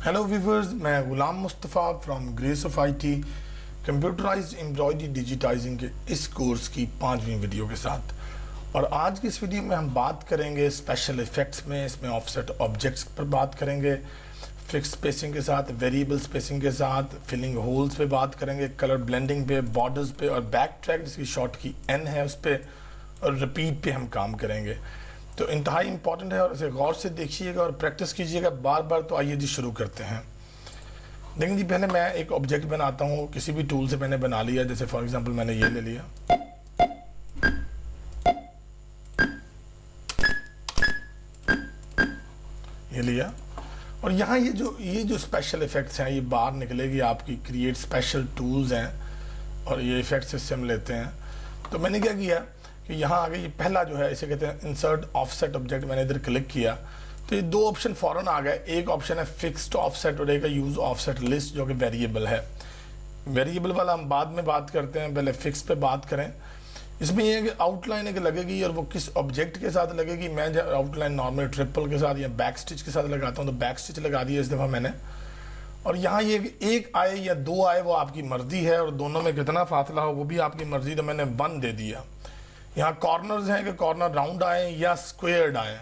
Hello viewers, मैं Ghulam Mustafa from Grace of IT computerized embroidery digitizing के इस कोर्स की 5वीं वीडियो के साथ। और आज की इस वीडियो में हम बात करेंगे स्पेशल इफ़ेक्ट्स में। इसमें ऑफसेट ऑब्जेक्ट्स पर बात करेंगे, फिक्स स्पेसिंग के साथ, वेरिएबल स्पेसिंग के साथ, फिलिंग होल्स पे बात करेंगे, कलर ब्लेंडिंग पे, बॉर्डर्स पे और बैक ट्रैक जिसकी शॉर्ट की एन है उस पर, और रिपीट पे हम काम करेंगे। तो इंतहाई इंपॉर्टेंट है और इसे गौर से देखिएगा और प्रैक्टिस कीजिएगा बार बार। तो आइए जी शुरू करते हैं। देखिए जी, पहले मैं एक ऑब्जेक्ट बनाता हूँ, किसी भी टूल से मैंने बना लिया। जैसे फॉर एग्जांपल मैंने ये ले लिया, ये लिया, और यहाँ ये जो स्पेशल इफेक्ट्स हैं ये बाहर निकलेगी आपकी। क्रिएट स्पेशल टूल्स हैं और ये इफेक्ट सिस्टम लेते हैं। तो मैंने क्या किया कि यहाँ आगे ये पहला जो है इसे कहते हैं इंसर्ट ऑफसेट ऑब्जेक्ट। मैंने इधर क्लिक किया तो ये दो ऑप्शन फौरन आ गए। एक ऑप्शन है फिक्स्ड ऑफसेट और एक यूज ऑफसेट लिस्ट जो कि वेरिएबल है। वेरिएबल वाला हम बाद में बात करते हैं, पहले फिक्स पे बात करें। इसमें ये है कि आउटलाइन एक लगेगी और वो किस ऑब्जेक्ट के साथ लगेगी। मैं जब आउटलाइन नॉर्मल ट्रिपल के साथ या बैक स्टिच के साथ लगाता हूँ तो बैक स्टिच लगा दिया इस दफ़ा मैंने। और यहाँ ये एक आए या दो आए वो आपकी मर्जी है, और दोनों में कितना फासला हो वो भी आपकी मर्जी। तो मैंने 1 दे दिया। यहाँ कॉर्नर्स हैं कि कॉर्नर राउंड आए या स्क्वेयर्ड आए,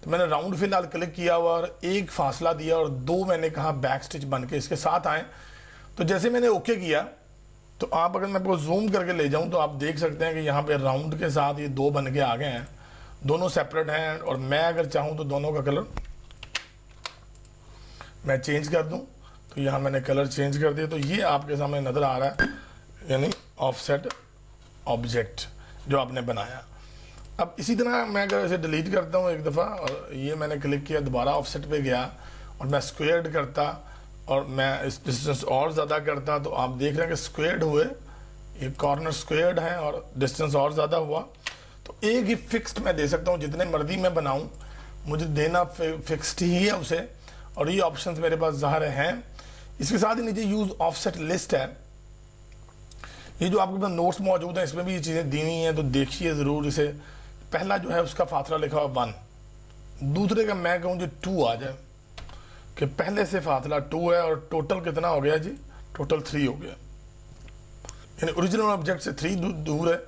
तो मैंने राउंड फिलहाल क्लिक किया हुआ और एक फासला दिया, और 2 मैंने कहा बैक स्टिच बन के इसके साथ आए। तो जैसे मैंने ओके किया तो आप अगर मैं आपको जूम करके ले जाऊं तो आप देख सकते हैं कि यहाँ पे राउंड के साथ ये 2 बन के आ गए हैं, दोनों सेपरेट हैं। और मैं अगर चाहूँ तो दोनों का कलर मैं चेंज कर दूं, तो यहाँ मैंने कलर चेंज कर दिया। तो ये आपके सामने नज़र आ रहा है, यानी ऑफसेट ऑब्जेक्ट जो आपने बनाया। अब इसी तरह मैं अगर इसे डिलीट करता हूँ एक दफ़ा, और ये मैंने क्लिक किया, दोबारा ऑफसेट पे गया और मैं स्क्वेयर्ड करता और मैं इस डिस्टेंस और ज़्यादा करता, तो आप देख रहे हैं कि स्क्वेयर्ड हुए, ये कॉर्नर स्क्वेयर्ड हैं और डिस्टेंस और ज़्यादा हुआ। तो एक ही फिक्स्ड मैं दे सकता हूँ, जितने मर्जी मैं बनाऊँ मुझे देना फिक्स्ड ही है उसे। और ये ऑप्शंस मेरे पास ज़ाहिर हैं। इसके साथ ही नीचे यूज़ ऑफसेट लिस्ट है। ये जो आपके पास नोट्स मौजूद हैं इसमें भी ये चीज़ें दी हुई हैं, तो देखिए ज़रूर इसे। पहला जो है उसका फासला लिखा हुआ 1, दूसरे का मैं कहूँ जो 2 आ जाए कि पहले से फासला 2 है, और टोटल कितना हो गया जी? टोटल 3 हो गया। यानी ओरिजिनल ऑब्जेक्ट से 3 दूर है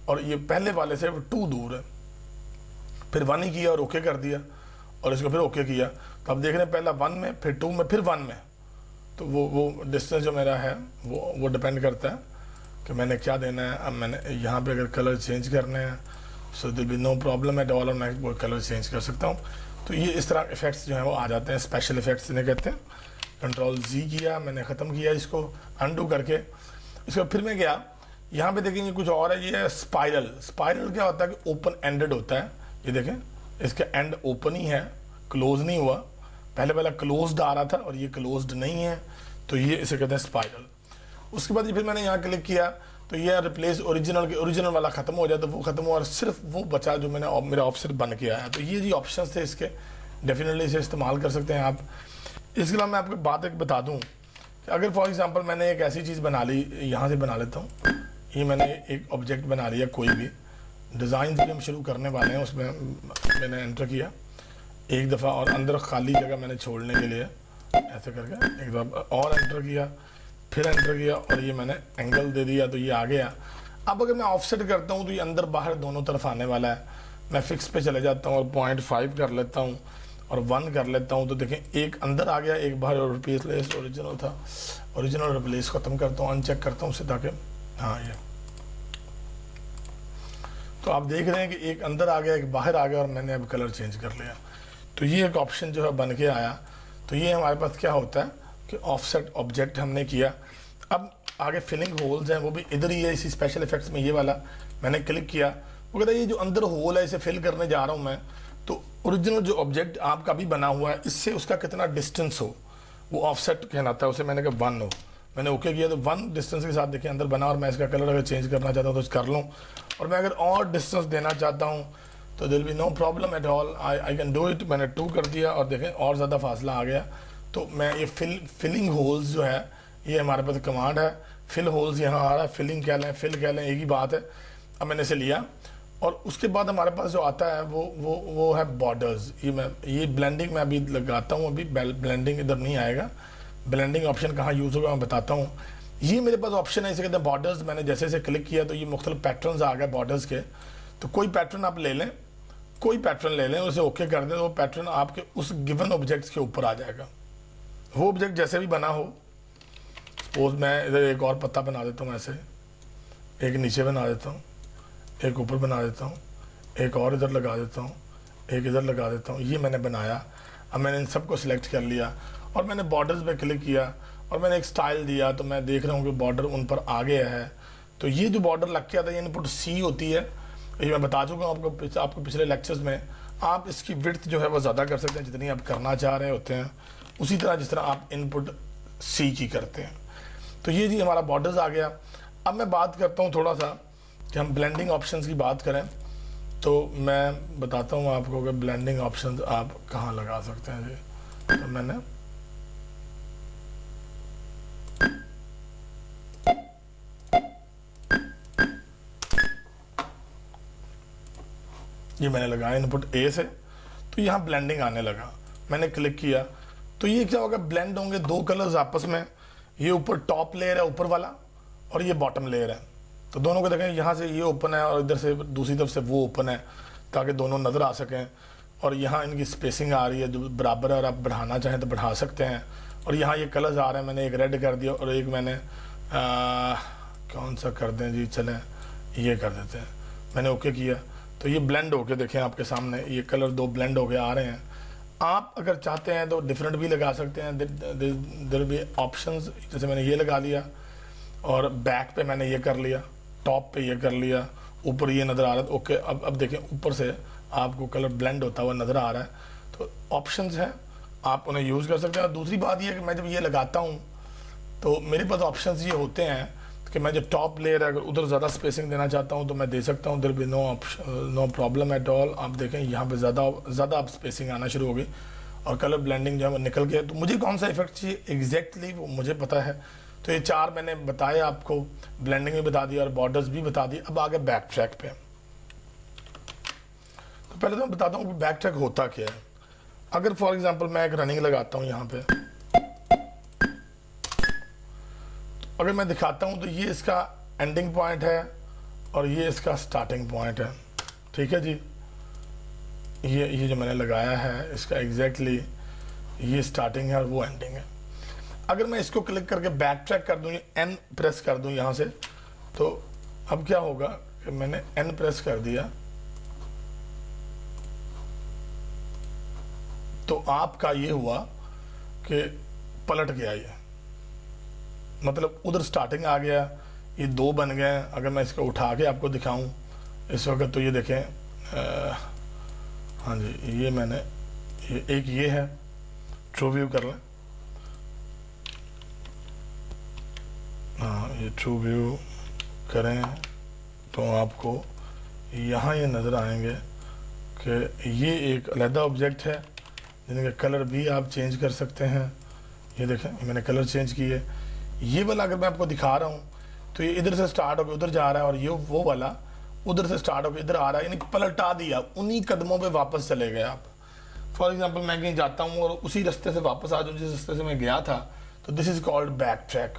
और ये पहले वाले से 2 दूर है। फिर 1 ही किया और ओके कर दिया, और इसको फिर ओके किया। तो आप देख रहे हैं पहला 1 में, फिर 2 में, फिर 1 में। तो वो डिस्टेंस जो मेरा है वो डिपेंड करता है कि मैंने क्या देना है। अब मैंने यहाँ पे अगर कलर चेंज करने हैं so there'll be no problem at all, और मैं वो कलर चेंज कर सकता हूँ। तो ये इस तरह इफेक्ट्स जो हैं वो आ जाते हैं, स्पेशल इफेक्ट्स इन्हें कहते हैं। कंट्रोल Z किया, मैंने ख़त्म किया इसको अनडू करके। इसके बाद फिर मैं गया, यहाँ पे देखेंगे कुछ और है, ये है स्पाइरल। स्पाइरल क्या होता है कि ओपन एंडेड होता है। ये देखें इसका एंड ओपन ही है, क्लोज नहीं हुआ। पहले क्लोज्ड आ रहा था और ये क्लोज्ड नहीं है, तो ये इसे कहते हैं स्पाइरल। उसके बाद फिर मैंने यहाँ क्लिक किया तो ये रिप्लेस ओरिजिनल के ओरिजिनल वाला ख़त्म हो जाए, तो वो ख़त्म हुआ और सिर्फ वो बचा जो मैंने मेरा ऑफसेट बन के आया। तो ये जी ऑप्शंस थे इसके, डेफिनेटली इसे इस्तेमाल कर सकते हैं आप। इसके अलावा मैं आपको बात एक बता दूं कि अगर फॉर एग्जांपल मैंने एक ऐसी चीज़ बना ली, यहाँ से बना लेता हूँ। ये मैंने एक ऑब्जेक्ट बना लिया, कोई भी डिज़ाइन भी हम शुरू करने वाले हैं, उसमें मैंने एंटर किया एक दफ़ा, और अंदर खाली जगह मैंने छोड़ने के लिए ऐसे करके एक दफ़ा और एंटर किया, फिर एंटर किया, और ये मैंने एंगल दे दिया तो ये आ गया। अब अगर मैं ऑफसेट करता हूँ तो ये अंदर बाहर दोनों तरफ आने वाला है। मैं फिक्स पे चले जाता हूँ और 0.5 कर लेता हूँ और 1 कर लेता हूँ, तो देखें एक अंदर आ गया, एक बाहर। और रिप्लेस ओरिजिनल था, ओरिजिनल रिप्लेस ख़त्म करता हूँ, अनचेक करता हूँ उसे ताकि हाँ ये। तो आप देख रहे हैं कि एक अंदर आ गया, एक बाहर आ गया, और मैंने अब कलर चेंज कर लिया। तो ये एक ऑप्शन जो है बन के आया। तो ये हमारे पास क्या होता है कि ऑफसेट ऑब्जेक्ट हमने किया। अब आगे फिलिंग होल्स हैं, वो भी इधर ही है इसी स्पेशल इफेक्ट्स में। ये वाला मैंने क्लिक किया, वो कहता है ये जो अंदर होल है इसे फिल करने जा रहा हूँ मैं। तो ओरिजिनल जो ऑब्जेक्ट आपका भी बना हुआ है इससे उसका कितना डिस्टेंस हो वो ऑफसेट कहलाता है। उसे मैंने कहा 1 हो, मैंने ओके किया तो 1 डिस्टेंस के साथ देखिए अंदर बना। और मैं इसका कलर अगर चेंज करना चाहता हूँ तो कर लूँ, और मैं अगर और डिस्टेंस देना चाहता हूँ तो there'll be no problem at all, I can do it. मैंने 2 कर दिया और देखें और ज़्यादा फासला आ गया। तो मैं ये फिलिंग होल्स जो है ये हमारे पास कमांड है। फिल होल्स यहाँ आ रहा है, फिलिंग कह लें, फिल कह लें, एक ही बात है। अब मैंने इसे लिया और उसके बाद हमारे पास जो आता है वो है बॉर्डर्स। ये ब्लेंडिंग मैं अभी लगाता हूँ, अभी ब्लेंडिंग इधर नहीं आएगा। ब्लेंडिंग ऑप्शन कहाँ यूज़ होगा मैं बताता हूँ। ये मेरे पास ऑप्शन है, इसे कहते हैं बॉर्डर्स। मैंने जैसे जैसे क्लिक किया तो ये मुख्तलिफ पैटर्न्स आ गए बॉर्डर्स के। तो कोई पैटर्न आप ले लें, कोई पैटर्न ले लें, उसे ओके कर दें तो वो पैटर्न आपके उस गिवन ऑब्जेक्ट्स के ऊपर आ जाएगा। वो ऑब्जेक्ट जैसे भी बना हो, सपोज मैं इधर एक और पत्ता बना देता हूँ, ऐसे एक नीचे बना देता हूँ, एक ऊपर बना देता हूँ, एक और इधर लगा देता हूँ, एक इधर लगा देता हूँ। ये मैंने बनाया। अब मैंने इन सबको सिलेक्ट कर लिया और मैंने बॉर्डर्स पे क्लिक किया और मैंने एक स्टाइल दिया, तो मैं देख रहा हूँ कि बॉर्डर उन पर आ गया है। तो ये जो बॉर्डर लग के आता है ये इनपुट सी होती है। ये मैं बता चुका हूँ आपको पिछले लेक्चर्स में। आप इसकी विड्थ जो है वो ज़्यादा कर सकते हैं जितनी आप करना चाह रहे होते हैं, उसी तरह जिस तरह आप इनपुट सी की करते हैं। तो ये जी हमारा बॉर्डर्स आ गया। अब मैं बात करता हूँ थोड़ा सा कि हम ब्लेंडिंग ऑप्शंस की बात करें, तो मैं बताता हूँ आपको कि ब्लेंडिंग ऑप्शंस आप कहाँ लगा सकते हैं जी। तो मैंने ये मैंने लगाया इनपुट ए से, तो यहाँ ब्लेंडिंग आने लगा। मैंने क्लिक किया तो ये क्या होगा, ब्लेंड होंगे दो कलर्स आपस में। ये ऊपर टॉप लेयर है ऊपर वाला और ये बॉटम लेयर है। तो दोनों को देखें, यहाँ से ये ओपन है और इधर से दूसरी तरफ से वो ओपन है, ताकि दोनों नज़र आ सकें। और यहाँ इनकी स्पेसिंग आ रही है जो बराबर है, और आप बढ़ाना चाहें तो बढ़ा सकते हैं। और यहाँ ये कलर्स आ रहे हैं, मैंने एक रेड कर दिया और एक मैंने कौन सा कर दें जी, चलें ये कर देते हैं। मैंने ओके किया तो ये ब्लेंड होके देखें आपके सामने ये कलर दो ब्लेंड होके आ रहे हैं। आप अगर चाहते हैं तो डिफरेंट भी लगा सकते हैं, देयर भी ऑप्शंस। जैसे मैंने ये लगा लिया और बैक पे मैंने ये कर लिया, टॉप पे ये कर लिया, ऊपर ये नज़र आ रहा है। ओके, अब देखें ऊपर से आपको कलर ब्लेंड होता हुआ नज़र आ रहा है। तो ऑप्शंस हैं, आप उन्हें यूज़ कर सकते हैं। दूसरी बात ये है कि मैं जब ये लगाता हूँ तो मेरे पास ऑप्शंस ये होते हैं कि मैं जो टॉप लेयर है अगर उधर ज़्यादा स्पेसिंग देना चाहता हूँ तो मैं दे सकता हूँ। There be no problem at all. आप देखें यहाँ पे ज़्यादा आप स्पेसिंग आना शुरू हो गई और कलर ब्लेंडिंग जो है निकल गया। तो मुझे कौन सा इफेक्ट चाहिए एग्जैक्टली वो मुझे पता है। तो ये चार मैंने बताया आपको, ब्लेंडिंग भी बता दिया और बॉर्डर्स भी बता दी। अब आगे बैक ट्रैक पे। तो पहले तो मैं बताता हूँ कि बैक ट्रैक होता क्या है। अगर फॉर एग्जांपल मैं एक रनिंग लगाता हूँ यहाँ पे, तो अगर मैं दिखाता हूँ तो ये इसका एंडिंग पॉइंट है और ये इसका स्टार्टिंग पॉइंट है। ठीक है जी, ये जो मैंने लगाया है इसका एग्जैक्टली ये स्टार्टिंग है और वो एंडिंग है। अगर मैं इसको क्लिक करके बैक ट्रैक कर दूँ, एन प्रेस कर दूँ यहाँ से, तो अब क्या होगा कि मैंने एन प्रेस कर दिया तो आपका ये हुआ कि पलट गया ये, मतलब उधर स्टार्टिंग आ गया, ये दो बन गए। अगर मैं इसको उठा के आपको दिखाऊं इस वक्त तो ये देखें, हाँ जी, ये मैंने एक ये है, ट्रू व्यू कर लें। हाँ, ये ट्रू व्यू करें तो आपको यहाँ ये नज़र आएंगे कि ये एक अलग ऑब्जेक्ट है जिनके कलर भी आप चेंज कर सकते हैं। ये देखें, मैंने कलर चेंज किए। ये वाला अगर मैं आपको दिखा रहा हूँ तो ये इधर से स्टार्ट होकर उधर जा रहा है और ये वो वाला उधर से स्टार्ट होकर इधर आ रहा है, यानी पलटा दिया, उन्हीं कदमों पे वापस चले गए आप। फॉर एग्जांपल मैं कहीं जाता हूँ और उसी रास्ते से वापस आ जाऊँ जिस रास्ते से मैं गया था, तो this is called back track.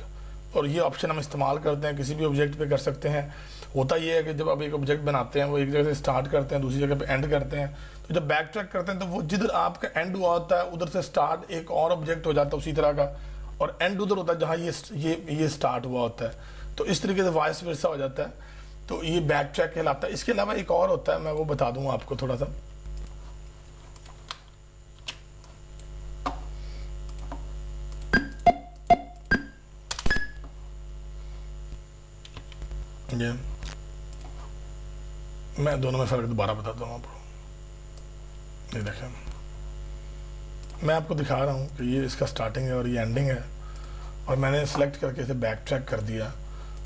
और ये ऑप्शन हम इस्तेमाल करते हैं, किसी भी ऑब्जेक्ट पे कर सकते हैं। होता ये है कि जब आप एक ऑब्जेक्ट बनाते हैं वो एक जगह से स्टार्ट करते हैं दूसरी जगह पे एंड करते हैं, तो जब बैक ट्रैक करते हैं तो वो जिधर आपका एंड हुआ होता है उधर से स्टार्ट एक और ऑब्जेक्ट हो जाता है उसी तरह का, और एंड उधर होता है जहाँ ये स्टार्ट हुआ होता है। तो इस तरीके से वाइस वर्सा हो जाता है। तो ये बैक ट्रैक कहलाता है। इसके अलावा एक और होता है, मैं वो बता दूंगा आपको थोड़ा सा। ये मैं दोनों में फ़र्क दोबारा बताता हूँ आपको। ये देखें, मैं आपको दिखा रहा हूँ कि ये इसका स्टार्टिंग है और ये एंडिंग है, और मैंने सेलेक्ट करके इसे बैक ट्रैक कर दिया,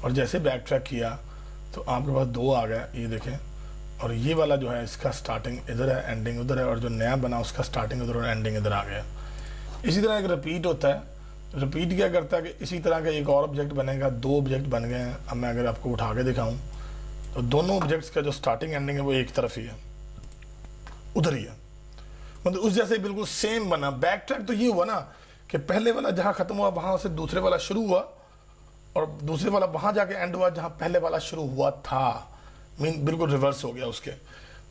और जैसे बैक ट्रैक किया तो आपके पास दो आ गया, ये देखें। और ये वाला जो है इसका स्टार्टिंग इधर है, एंडिंग उधर है, और जो नया बना उसका स्टार्टिंग उधर और एंडिंग इधर आ गया। इसी तरह एक रिपीट होता है। रिपीट क्या करता है कि इसी तरह का एक और ऑब्जेक्ट बनेगा, दो ऑब्जेक्ट बन गए हैं। अब मैं अगर आपको उठा के दिखाऊं तो दोनों ऑब्जेक्ट्स का जो स्टार्टिंग एंडिंग है वो एक तरफ ही है, उधर ही है, मतलब उस जैसे बिल्कुल सेम बना। बैक ट्रैक तो ये हुआ ना कि पहले वाला जहाँ खत्म हुआ वहां से दूसरे वाला शुरू हुआ, और दूसरे वाला वहां जाके एंड हुआ जहाँ पहले वाला शुरू हुआ था, मीन बिल्कुल रिवर्स हो गया उसके।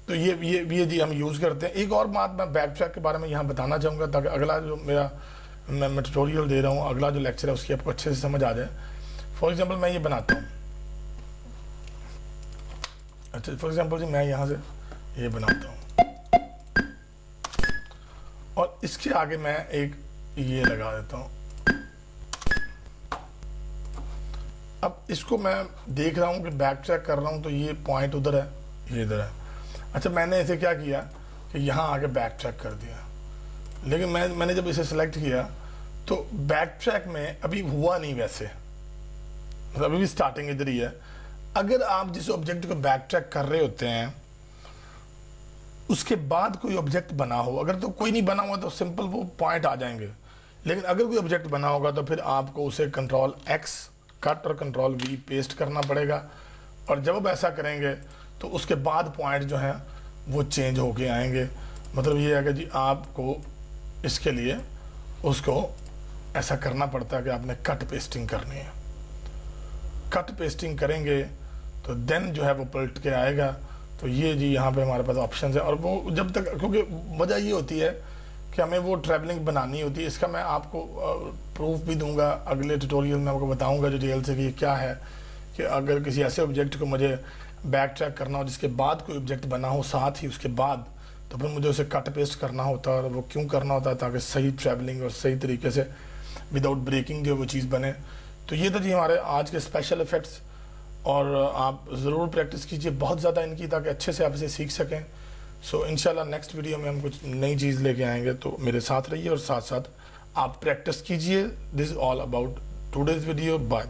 तो ये जी हम यूज़ करते हैं। एक और बात मैं बैक ट्रैक के बारे में यहाँ बताना चाहूँगा, ताकि अगला जो मैं ट्यूटोरियल दे रहा हूँ, अगला जो लेक्चर है उसकी आपको अच्छे से समझ आ जाए। फॉर एग्जांपल मैं ये बनाता हूँ, अच्छा फॉर एग्जांपल जी मैं यहाँ से ये बनाता हूँ और इसके आगे मैं एक ये लगा देता हूँ। अब इसको मैं देख रहा हूँ कि बैक ट्रैक कर रहा हूँ, तो ये पॉइंट उधर है, ये इधर है। अच्छा मैंने इसे क्या किया कि यहाँ आके बैक ट्रैक कर दिया, लेकिन मैंने जब इसे सेलेक्ट किया तो बैक ट्रैक में अभी हुआ नहीं वैसे, मतलब अभी भी स्टार्टिंग इधर ही है। अगर आप जिस ऑब्जेक्ट को बैक ट्रैक कर रहे होते हैं उसके बाद कोई ऑब्जेक्ट बना हो, अगर तो कोई नहीं बना हुआ तो सिंपल वो पॉइंट आ जाएंगे, लेकिन अगर कोई ऑब्जेक्ट बना होगा तो फिर आपको उसे कंट्रोल X कट और कंट्रोल V पेस्ट करना पड़ेगा, और जब आप ऐसा करेंगे तो उसके बाद पॉइंट जो है वो चेंज होके आएंगे। मतलब ये है कि जी आपको इसके लिए उसको ऐसा करना पड़ता है कि आपने कट पेस्टिंग करनी है। कट पेस्टिंग करेंगे तो देन जो है वो पलट के आएगा। तो ये जी यहाँ पे हमारे पास ऑप्शन है, और वो जब तक, क्योंकि वजह ये होती है कि हमें वो ट्रैवलिंग बनानी होती है। इसका मैं आपको प्रूफ भी दूंगा अगले ट्यूटोरियल में, आपको बताऊंगा डिटेल से कि ये क्या है, कि अगर किसी ऐसे ऑब्जेक्ट को मुझे बैक ट्रैक करना हो जिसके बाद कोई ऑब्जेक्ट बना हो साथ ही उसके बाद, तो फिर मुझे उसे कट पेस्ट करना होता है। और वो क्यों करना होता है? ताकि सही ट्रैवलिंग और सही तरीके से विदाउट ब्रेकिंग जो वो चीज़ बने। तो ये तो जी हमारे आज के स्पेशल इफ़ेक्ट्स, और आप ज़रूर प्रैक्टिस कीजिए बहुत ज़्यादा इनकी, ताकि अच्छे से आप इसे सीख सकें। सो इंशाल्लाह नेक्स्ट वीडियो में हम कुछ नई चीज़ लेके आएंगे, तो मेरे साथ रहिए और साथ साथ आप प्रैक्टिस कीजिए। This is all about today's video. Bye.